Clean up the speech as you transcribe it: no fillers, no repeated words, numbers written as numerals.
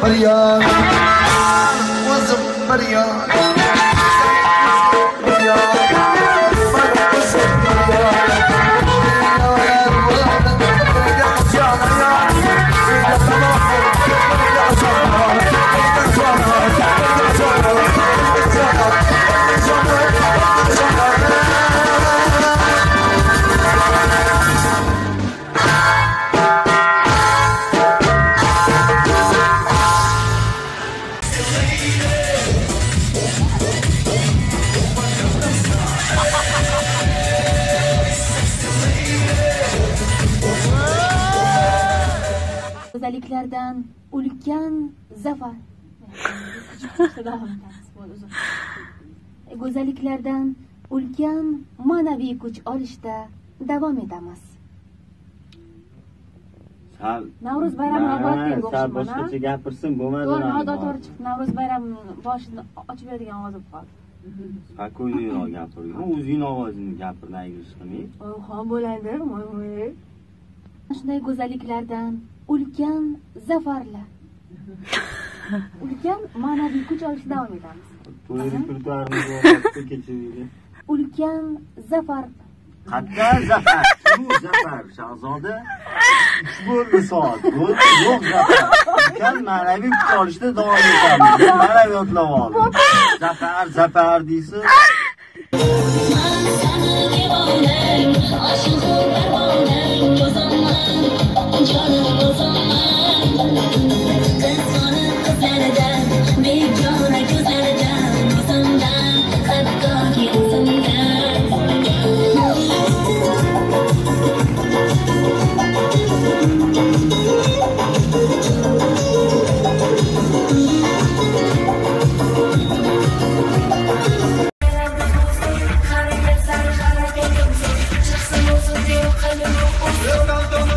مريان وزم مريان Go'zalliklardan ulkan zafar. Go'zalliklardan ulkan ma'naviy kuch olishda davom etamiz. Navruz bayrami obod deb o'xshayman. Boshqacha gapirsin bo'lmadi. To'g'ri chiqdi. Navruz bayrami boshini ochib beradigan ovoz bo'lib qoldi. Spokойniroq gapiring. O'zing ovozingni gapir, naygish qilmang. Xon bo'ladi. Shunday go'zalliklardan ulkan zafarlar. Ulkan ma'naviy kuch olishda davom etamiz. To'y repertuarimiz vaqtida kechirdi. Ulkan zafar. Qatdan zafar, shu zafar Shahzoda. Bo'ldi soat. Bo'ldi yo'q zafar. Ulkan ma'naviy kuch olishda davom etamiz. Mana yotlab oldim. Zafar deysiz. Eu não tô